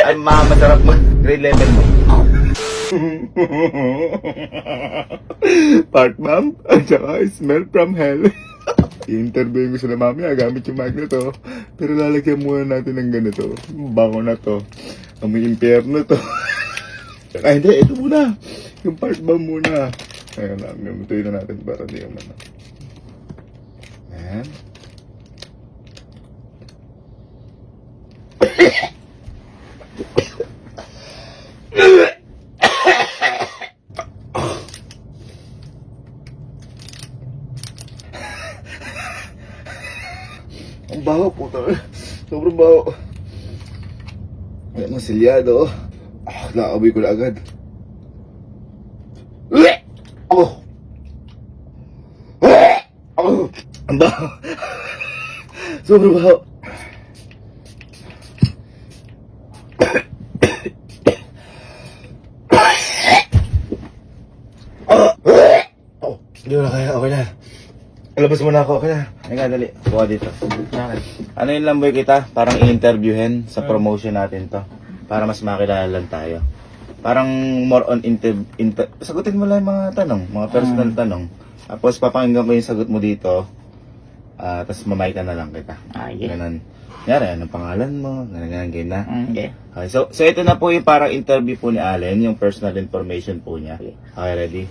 Ay, masarap mo. Grade level mo. Part ma'am, at saka smell from hell. I-interview ko sila mamaya gamit yung mic na to. Pero lalagyan muna natin ng ganito. Bango na to. Amoy impyerno to. Ay hindi, ito muna. Yung part bomb muna. Ayan lang, gamutuin na natin para di yung ano. Ayan. Ang baho po talaga. Sobrang baho. Ayan, masilyado. Naamoy ko na agad. Oh! Oh! Ang baho. Sobrang baho. Oh! Hindi ko na kaya. Okay na. Labas mo na ako. Okay na. Ay nga, dali. Buka dito. Ano yun lang boy kita? Parang i-interviewin sa promotion natin to. Para mas makilala lang tayo. Parang more on sagutin mo lang yung mga tanong, mga personal tanong. Tapos papakinggan ko yung sagot mo dito. Tapos mamay ka na lang kita. Yeah. Ganun. Yari, anong pangalan mo? Ganun, game na. Okay. Okay, so ito na po yung parang interview po ni Allen, yung personal information po niya. Okay, ready?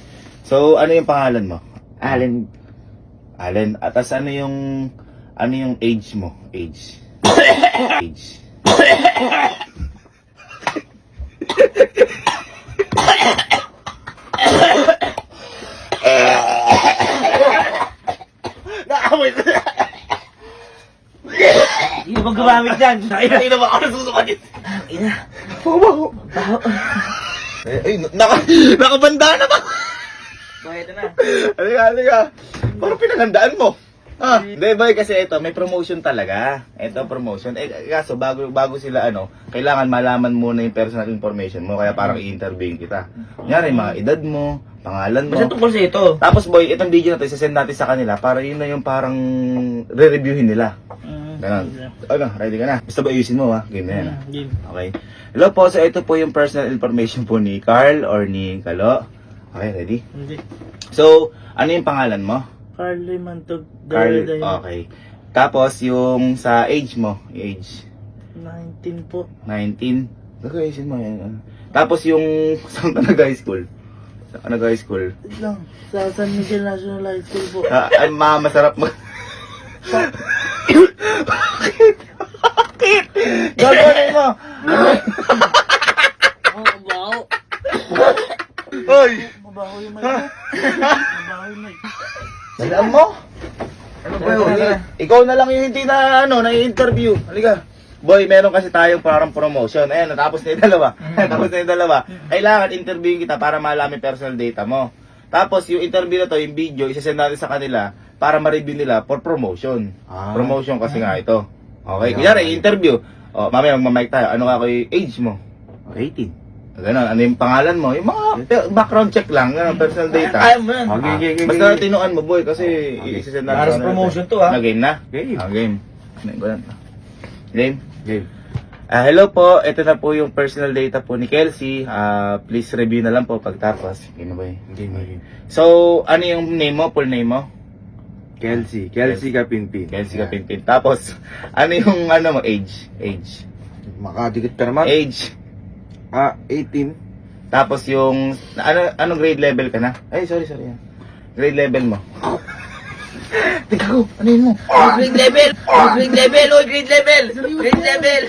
So, ano yung pangalan mo? Allen. Allen. At tas ano yung age mo? Age. Age. Naawit. Hindi mo gumamit dyan. Hindi na ba ako nasusukatin? Ina. Baho. Ay, nakabanda na ba? So, ito na. Halika. Parang pinagandaan mo. Hindi boy, kasi ito, may promotion talaga. Ito, promotion. Kaso, bago sila, kailangan malaman muna yung personal information mo. Kaya parang i-interviewin kita. Kunyari, mga edad mo, pangalan mo. Basta tungkol sa ito. Tapos boy, itong video na to, isasend natin sa kanila para yun na yung parang re-reviewin nila. Ganun. Ready ka na? Basta ba ayusin mo ha? Game na yan. Game. Okay. Hello po, so ito po yung personal information po ni Carl or ni Kalo. Okay, ready? Hindi. So, ano yung pangalan mo? Carly Mantog. Carl, okay. Tapos, yung sa age mo, age 19 po. 19. Ayusin mo yan. Tapos yung, saan ka nag-high school? Saan ka nag-high school? Wait lang. Sa San Miguel National High School po. Ay, masarap mo. Bakit? Gagawin mo. Oh, mabaho. Hoy! Mabaho yung mic. Mabaho yung mic. Alam mo? Ano ba yun? Ikaw na lang yung hindi na, na-interview. Halika. Boy, meron kasi tayong parang promotion. Ayan, natapos na yung dalawa. Natapos na yung dalawa. Kailangan interviewin kita para malaman yung personal data mo. Tapos, yung interview na to, yung video, isasend natin sa kanila para ma-review nila for promotion. Promotion kasi nga ito. Okay, kunyari, interview. Mamaya magmamic tayo. Ano ka yung age mo? 18. Ganon, ano yung pangalan mo? Yung mga background check lang, ganon, personal data. Ayaw mo yan. Basta tinuan mo boy kasi isasend natin. Para sa promotion to, ha? Game na? Game. Game? Game. Hello po, ito na po yung personal data po ni Kelsey. Please review na lang po pagtapos. Game na boy? Game. So, ano yung name mo? Full name mo? Kelsey Kapinpin. Kelsey Kapinpin. Tapos, ano yung mo? Age? Makadikit ka naman. Age. 18. Tapos yung, anong grade level ka na? Ay, sorry. Grade level mo. Tika ko, ano yun mo? Grade level! Grade level! Grade level! Grade level!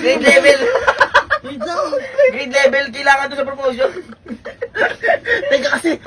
Grade level! Grade level! Kailangan to sa promotion! Teka kasi.